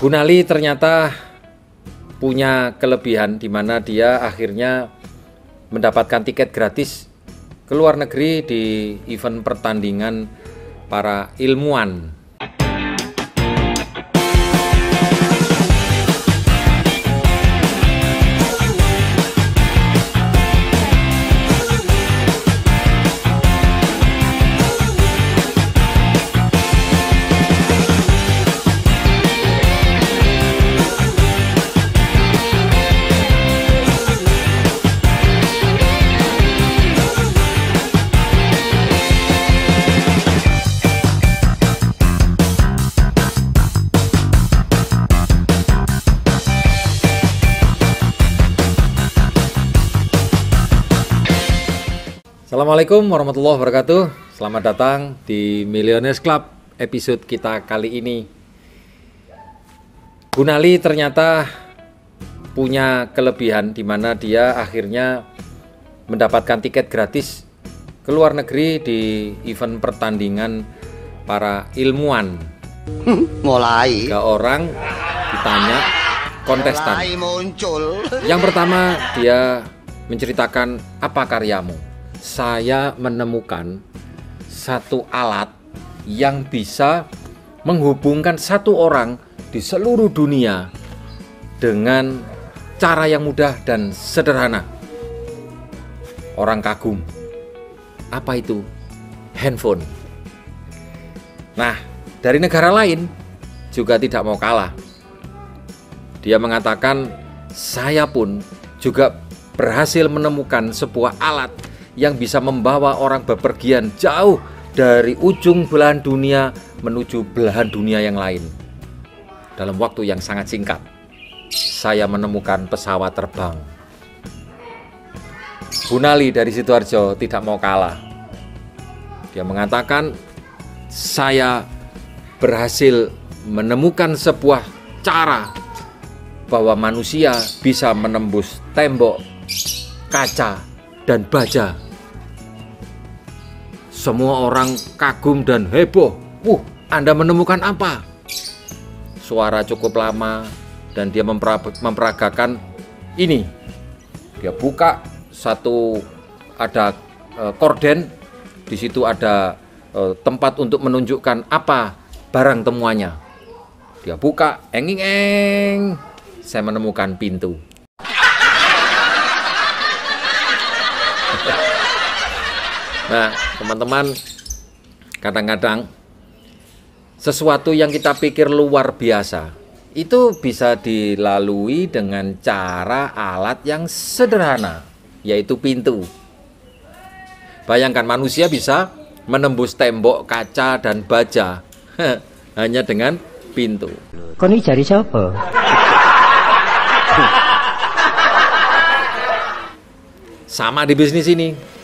Gunali ternyata punya kelebihan di mana dia akhirnya mendapatkan tiket gratis ke luar negeri di event pertandingan para ilmuwan. Assalamualaikum warahmatullahi wabarakatuh. Selamat datang di Millionaires Club episode kita kali ini. Gunali ternyata punya kelebihan di mana dia akhirnya mendapatkan tiket gratis ke luar negeri di event pertandingan para ilmuwan. Mulai 3 orang ditanya kontestan. Yang pertama dia menceritakan, apa karyamu? Saya menemukan satu alat yang bisa menghubungkan satu orang di seluruh dunia dengan cara yang mudah dan sederhana. Orang kagum. Apa itu? Handphone. Nah, dari negara lain juga tidak mau kalah. Dia mengatakan, saya pun juga berhasil menemukan sebuah alat yang bisa membawa orang bepergian jauh dari ujung belahan dunia menuju belahan dunia yang lain dalam waktu yang sangat singkat. Saya menemukan pesawat terbang. Gunali dari Sidoarjo tidak mau kalah. Dia mengatakan, saya berhasil menemukan sebuah cara bahwa manusia bisa menembus tembok, kaca, dan baja. Semua orang kagum dan heboh. Anda menemukan apa? Suara cukup lama dan dia memperagakan ini. Dia buka ada korden. Di situ ada tempat untuk menunjukkan apa barang temuannya. Dia buka, eng. Saya menemukan pintu. Nah, teman-teman, kadang-kadang sesuatu yang kita pikir luar biasa itu bisa dilalui dengan cara alat yang sederhana, yaitu pintu. Bayangkan manusia bisa menembus tembok, kaca, dan baja hanya dengan pintu. Kau ini cari siapa? Sama di bisnis ini.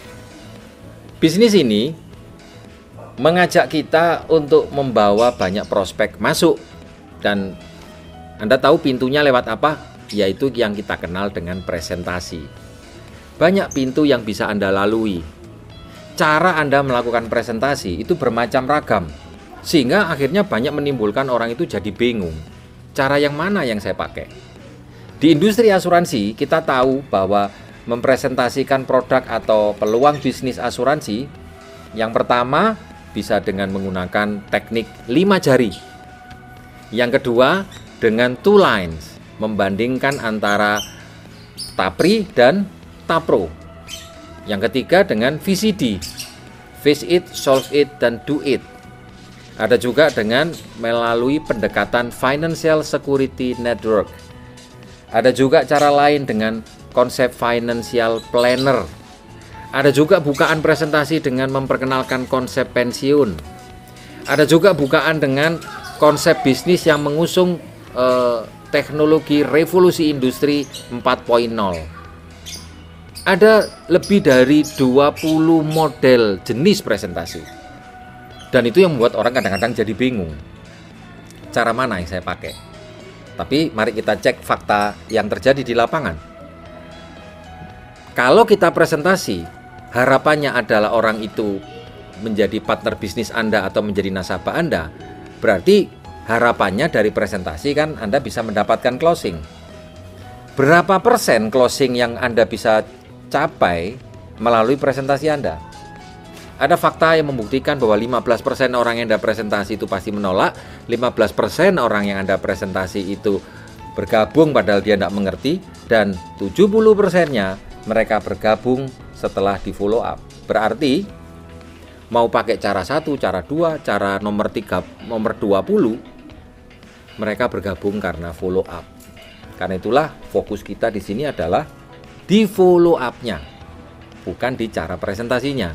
Bisnis ini mengajak kita untuk membawa banyak prospek masuk. Dan Anda tahu pintunya lewat apa? Yaitu yang kita kenal dengan presentasi. Banyak pintu yang bisa Anda lalui. Cara Anda melakukan presentasi itu bermacam ragam, sehingga akhirnya banyak menimbulkan orang itu jadi bingung. Cara yang mana yang saya pakai? Di industri asuransi kita tahu bahwa mempresentasikan produk atau peluang bisnis asuransi, yang pertama bisa dengan menggunakan teknik 5 jari. Yang kedua dengan 2 lines, membandingkan antara TAPRI dan TAPRO. Yang ketiga dengan VCD, Face It, Solve It, dan Do It. Ada juga dengan melalui pendekatan Financial Security Network. Ada juga cara lain dengan konsep financial planner. Ada juga bukaan presentasi dengan memperkenalkan konsep pensiun. Ada juga bukaan dengan konsep bisnis yang mengusung teknologi revolusi industri 4.0. Ada lebih dari 20 model jenis presentasi. Dan itu yang membuat orang kadang-kadang jadi bingung. Cara mana yang saya pakai? Tapi mari kita cek fakta yang terjadi di lapangan. Kalau kita presentasi, harapannya adalah orang itu menjadi partner bisnis Anda atau menjadi nasabah Anda, berarti harapannya dari presentasi kan Anda bisa mendapatkan closing. Berapa persen closing yang Anda bisa capai melalui presentasi Anda? Ada fakta yang membuktikan bahwa 15% orang yang Anda presentasi itu pasti menolak, 15% orang yang Anda presentasi itu bergabung padahal dia tidak mengerti, dan 70%-nya mereka bergabung setelah di follow up. Berarti mau pakai cara 1, cara 2, cara nomor 3, nomor 20, mereka bergabung karena follow up. Karena itulah fokus kita di sini adalah di follow up-nya, bukan di cara presentasinya.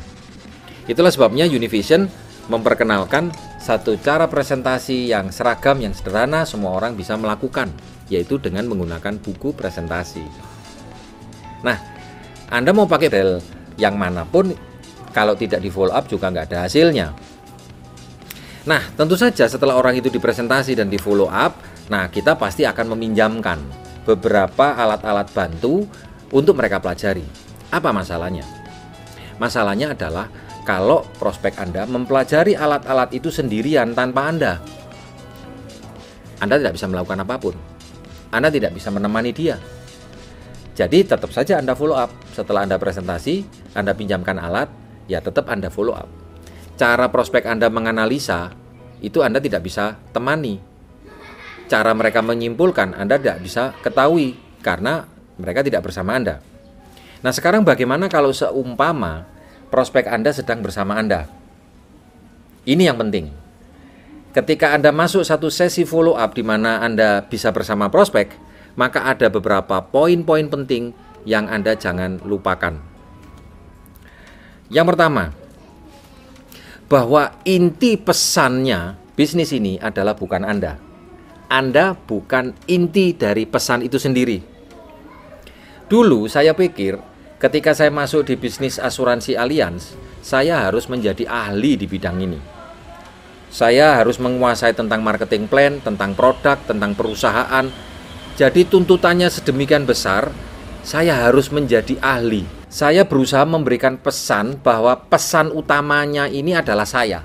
Itulah sebabnya Univision memperkenalkan satu cara presentasi yang seragam, yang sederhana, semua orang bisa melakukan, yaitu dengan menggunakan buku presentasi. Nah, Anda mau pakai model yang manapun, kalau tidak di follow up juga nggak ada hasilnya. Nah, tentu saja setelah orang itu dipresentasi dan di follow up, nah kita pasti akan meminjamkan beberapa alat-alat bantu untuk mereka pelajari. Apa masalahnya? Masalahnya adalah kalau prospek Anda mempelajari alat-alat itu sendirian tanpa Anda tidak bisa melakukan apapun. Anda tidak bisa menemani dia. Jadi tetap saja Anda follow up. Setelah Anda presentasi, Anda pinjamkan alat, ya tetap Anda follow up. Cara prospek Anda menganalisa, itu Anda tidak bisa temani. Cara mereka menyimpulkan, Anda tidak bisa ketahui, karena mereka tidak bersama Anda. Nah, sekarang bagaimana kalau seumpama prospek Anda sedang bersama Anda? Ini yang penting. Ketika Anda masuk satu sesi follow up di mana Anda bisa bersama prospek, maka ada beberapa poin-poin penting yang Anda jangan lupakan. Yang pertama, bahwa inti pesannya bisnis ini adalah bukan Anda. Anda bukan inti dari pesan itu sendiri. Dulu saya pikir ketika saya masuk di bisnis asuransi Allianz, saya harus menjadi ahli di bidang ini. Saya harus menguasai tentang marketing plan, tentang produk, tentang perusahaan. Jadi tuntutannya sedemikian besar, saya harus menjadi ahli. Saya berusaha memberikan pesan bahwa pesan utamanya ini adalah saya.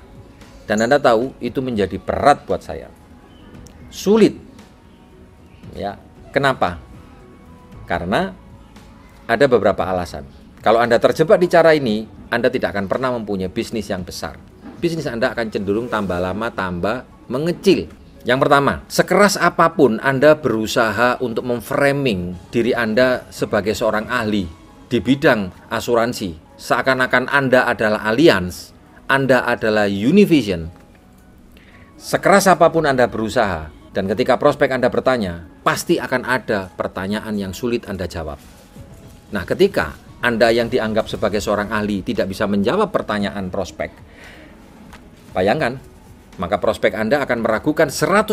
Dan Anda tahu itu menjadi berat buat saya. Sulit. Ya, kenapa? Karena ada beberapa alasan. Kalau Anda terjebak di cara ini, Anda tidak akan pernah mempunyai bisnis yang besar. Bisnis Anda akan cenderung tambah lama tambah mengecil. Yang pertama, sekeras apapun Anda berusaha untuk memframing diri Anda sebagai seorang ahli di bidang asuransi, seakan-akan Anda adalah Allianz, Anda adalah Univision. Sekeras apapun Anda berusaha, dan ketika prospek Anda bertanya, pasti akan ada pertanyaan yang sulit Anda jawab. Nah, ketika Anda yang dianggap sebagai seorang ahli tidak bisa menjawab pertanyaan prospek, bayangkan, maka prospek Anda akan meragukan 100%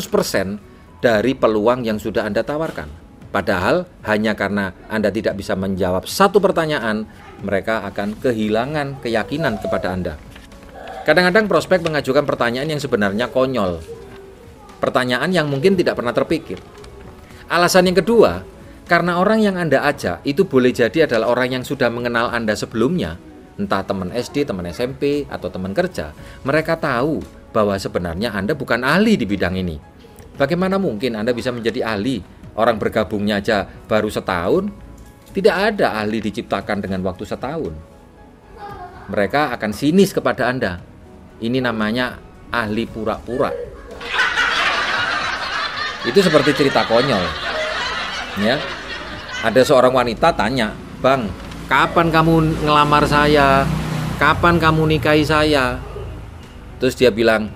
dari peluang yang sudah Anda tawarkan. Padahal hanya karena Anda tidak bisa menjawab satu pertanyaan, mereka akan kehilangan keyakinan kepada Anda. Kadang-kadang prospek mengajukan pertanyaan yang sebenarnya konyol. Pertanyaan yang mungkin tidak pernah terpikir. Alasan yang kedua, karena orang yang Anda ajak itu boleh jadi adalah orang yang sudah mengenal Anda sebelumnya, entah teman SD, teman SMP, atau teman kerja. Mereka tahu bahwa sebenarnya Anda bukan ahli di bidang ini. Bagaimana mungkin Anda bisa menjadi ahli? Orang bergabungnya aja baru setahun. Tidak ada ahli diciptakan dengan waktu setahun. Mereka akan sinis kepada Anda. Ini namanya ahli pura-pura. Itu seperti cerita konyol. Ya. Ada seorang wanita tanya, "Bang, kapan kamu ngelamar saya? Kapan kamu nikahi saya?" Terus dia bilang,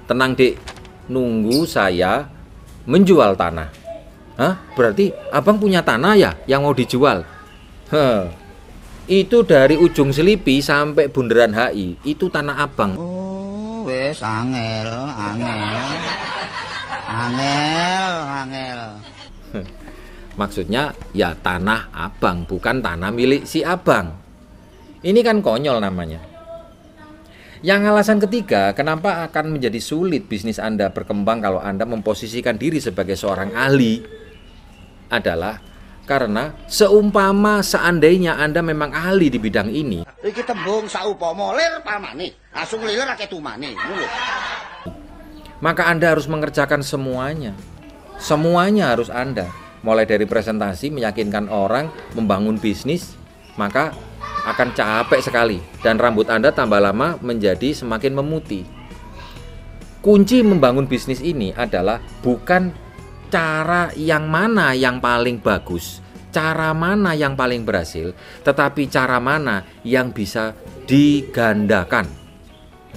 "Tenang Dek, nunggu saya menjual tanah." Hah? Berarti abang punya tanah ya yang mau dijual? Itu dari ujung Selipi sampai Bundaran HI, itu tanah abang. Oh, wes angel. Maksudnya ya tanah abang, bukan tanah milik si abang. Ini kan konyol namanya. Yang alasan ketiga, kenapa akan menjadi sulit bisnis Anda berkembang kalau Anda memposisikan diri sebagai seorang ahli, adalah karena seumpama seandainya Anda memang ahli di bidang ini, Iki tembung saupama lir pamane, langsung lir akeh tumane, ngono. maka Anda harus mengerjakan semuanya. Semuanya harus Anda. Mulai dari presentasi, meyakinkan orang, membangun bisnis, maka akan capek sekali. Dan rambut Anda tambah lama menjadi semakin memutih. Kunci membangun bisnis ini adalah bukan cara yang mana yang paling bagus, cara mana yang paling berhasil, tetapi cara mana yang bisa digandakan.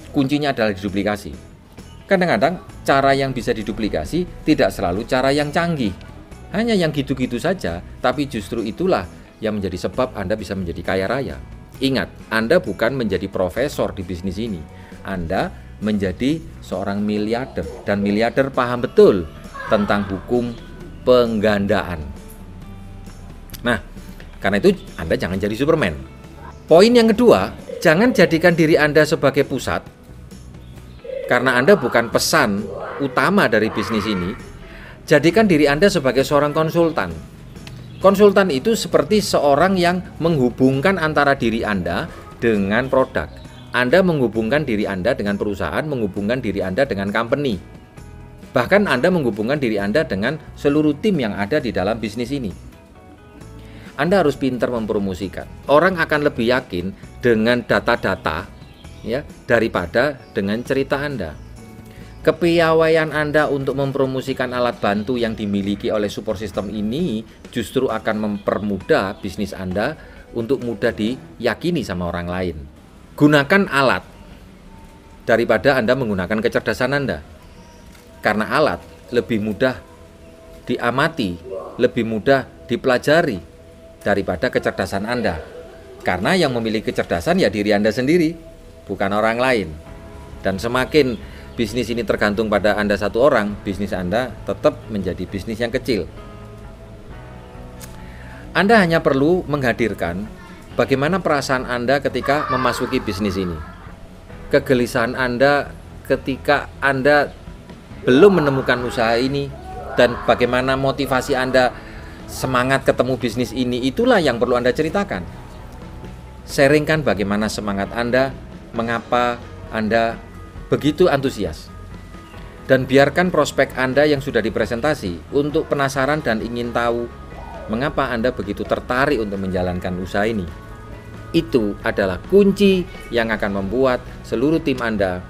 Kuncinya adalah diduplikasi. Kadang-kadang cara yang bisa diduplikasi tidak selalu cara yang canggih. Hanya yang gitu-gitu saja, tapi justru itulah yang menjadi sebab Anda bisa menjadi kaya raya. Ingat, Anda bukan menjadi profesor di bisnis ini. Anda menjadi seorang miliarder, dan miliarder paham betul tentang hukum penggandaan. Nah, karena itu Anda jangan jadi Superman. Poin yang kedua, jangan jadikan diri Anda sebagai pusat, karena Anda bukan pesan utama dari bisnis ini. Jadikan diri Anda sebagai seorang konsultan. Konsultan itu seperti seorang yang menghubungkan antara diri Anda dengan produk. Anda menghubungkan diri Anda dengan perusahaan, menghubungkan diri Anda dengan company. Bahkan Anda menghubungkan diri Anda dengan seluruh tim yang ada di dalam bisnis ini. Anda harus pintar mempromosikan. Orang akan lebih yakin dengan data-data ya daripada dengan cerita Anda. Kepiawaian Anda untuk mempromosikan alat bantu yang dimiliki oleh support system ini justru akan mempermudah bisnis Anda untuk mudah diyakini sama orang lain. Gunakan alat daripada Anda menggunakan kecerdasan Anda. Karena alat lebih mudah diamati, lebih mudah dipelajari daripada kecerdasan Anda. Karena yang memiliki kecerdasan ya diri Anda sendiri, bukan orang lain. Dan semakin bisnis ini tergantung pada Anda satu orang, bisnis Anda tetap menjadi bisnis yang kecil. Anda hanya perlu menghadirkan bagaimana perasaan Anda ketika memasuki bisnis ini. Kegelisahan Anda ketika Anda belum menemukan usaha ini, dan bagaimana motivasi Anda semangat ketemu bisnis ini, itulah yang perlu Anda ceritakan. Sharingkan bagaimana semangat Anda, mengapa Anda begitu antusias. Dan biarkan prospek Anda yang sudah dipresentasi untuk penasaran dan ingin tahu mengapa Anda begitu tertarik untuk menjalankan usaha ini. Itu adalah kunci yang akan membuat seluruh tim Anda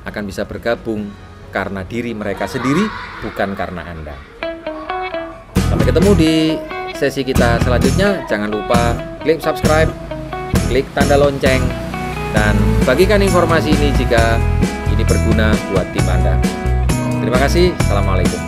akan bisa bergabung karena diri mereka sendiri, bukan karena Anda. Sampai ketemu di sesi kita selanjutnya. Jangan lupa klik subscribe, klik tanda lonceng, dan bagikan informasi ini jika ini berguna buat tim Anda. Terima kasih. Assalamualaikum.